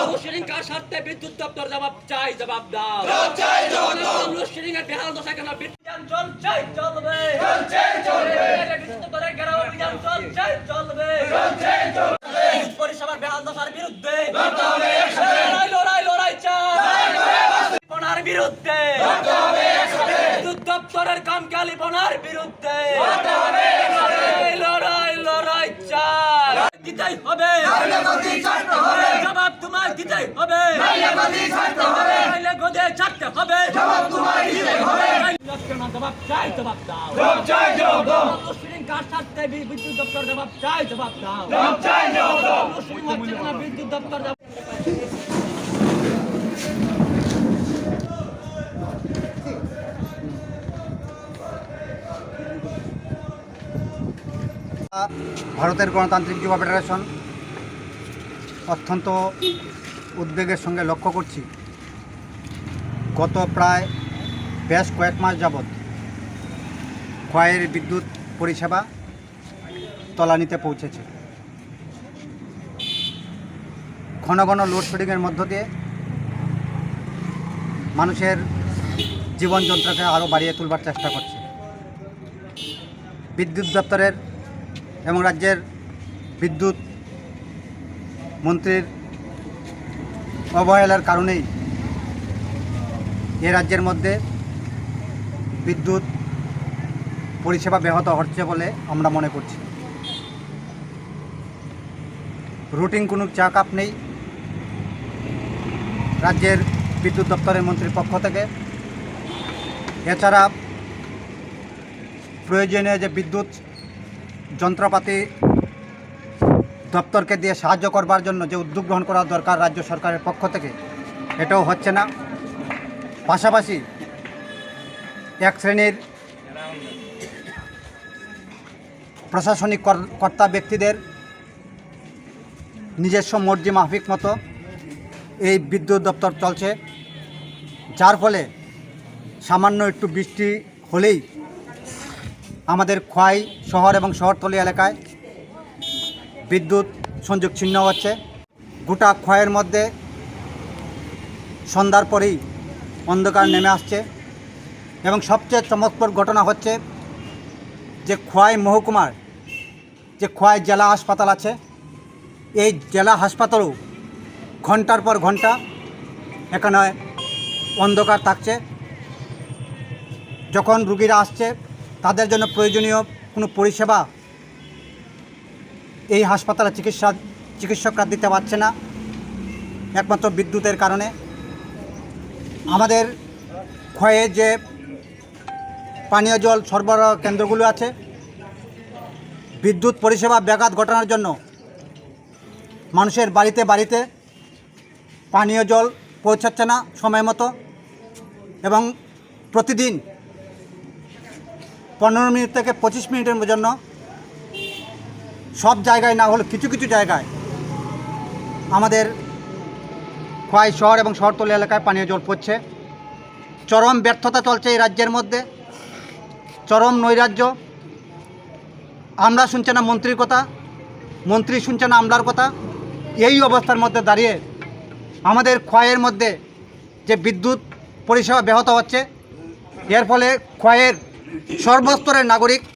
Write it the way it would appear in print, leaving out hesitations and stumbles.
Load shedding কার স্বার্থে বিদ্যুৎ দপ্তর জবাব চাই, জবাব দাও। লোডশেডিং এর বেহাল দশা কেন? অভিযান চলছেই চলবে, বিদ্যুৎ দপ্তরের ঘেরাও অভিযান চলছেই চলবে, পরিষেবার বেহাল দশার বিরুদ্ধে লড়াই চাই, পনার বিরুদ্ধে, বিদ্যুৎ দপ্তরের কামকালিপনার বিরুদ্ধে লড়াই চাই। দিতেই হবে, জবাব তোমায় দিতেই হবে, নাইলে গদে ছাড়তে হবে, জবাব চাই, জবাব দাও। লোডশেডিং কার স্বার্থে বিদ্যুৎ দপ্তর জবাব চাই, জবাব দাও। লোডশেডিং হচ্ছে না, বিদ্যুৎ দপ্তর ভারতের গণতান্ত্রিক যুব ফেডারেশন অত্যন্ত উদ্বেগের সঙ্গে লক্ষ্য করছি, গত প্রায় বেশ কয়েক মাস যাবৎ খোয়াইয়ের বিদ্যুৎ পরিষেবা তলানিতে পৌঁছেছে। ঘন ঘন লোডশেডিংয়ের মধ্য দিয়ে মানুষের জীবনযন্ত্রকে আরও বাড়িয়ে তুলবার চেষ্টা করছে। বিদ্যুৎ দপ্তরের এবং রাজ্যের বিদ্যুৎ মন্ত্রীর অবহেলার কারণেই এ রাজ্যের মধ্যে বিদ্যুৎ পরিষেবা ব্যাহত হচ্ছে বলে আমরা মনে করছি। রুটিন কোনো চেক আপ নেই রাজ্যের বিদ্যুৎ দপ্তরের মন্ত্রীর পক্ষ থেকে। এছাড়া প্রয়োজনীয় যে বিদ্যুৎ যন্ত্রপাতি দপ্তরকে দিয়ে সাহায্য করবার জন্য যে উদ্যোগ গ্রহণ করা দরকার রাজ্য সরকারের পক্ষ থেকে, এটাও হচ্ছে না। পাশাপাশি এক শ্রেণীর প্রশাসনিক কর্তা ব্যক্তিদের নিজস্ব মর্জি মাফিক মতো এই বিদ্যুৎ দপ্তর চলছে, যার ফলে সামান্য একটু বৃষ্টি হলেই আমাদের খোয়াই শহর এবং শহরতলি এলাকায় বিদ্যুৎ সংযোগ ছিন্ন হচ্ছে। গোটা খোয়াইয়ের মধ্যে সন্ধ্যার পরেই অন্ধকার নেমে আসছে এবং সবচেয়ে চমকপ্রদ ঘটনা হচ্ছে যে খোয়াই মহকুমার যে খোয়াই জেলা হাসপাতাল আছে, এই জেলা হাসপাতালও ঘন্টার পর ঘন্টা এখানে অন্ধকার থাকছে। যখন রুগীরা আসছে তাদের জন্য প্রয়োজনীয় কোনো পরিষেবা এই হাসপাতালে চিকিৎসকরা দিতে পারছে না, একমাত্র বিদ্যুতের কারণে। আমাদের খোয়াইয়ে যে পানীয় জল সরবরাহ কেন্দ্রগুলো আছে, বিদ্যুৎ পরিষেবা ব্যাঘাত ঘটানোর জন্য মানুষের বাড়িতে বাড়িতে পানীয় জল পৌঁছাচ্ছে না সময় মতো, এবং প্রতিদিন 15 মিনিট থেকে 25 মিনিটের জন্য সব জায়গায় না হলে কিছু কিছু জায়গায় আমাদের খোয়াই শহর এবং শহরতলি এলাকায় পানীয় জল পড়ছে। চরম ব্যর্থতা চলছে এই রাজ্যের মধ্যে, চরম নৈরাজ্য। আমরা শুনছে না মন্ত্রীর কথা, মন্ত্রী শুনছে না আমলার কথা। এই অবস্থার মধ্যে দাঁড়িয়ে আমাদের খোয়াইয়ের মধ্যে যে বিদ্যুৎ পরিষেবা ব্যাহত হচ্ছে, এর ফলে খোয়াইয়ের সর্বস্তরের নাগরিক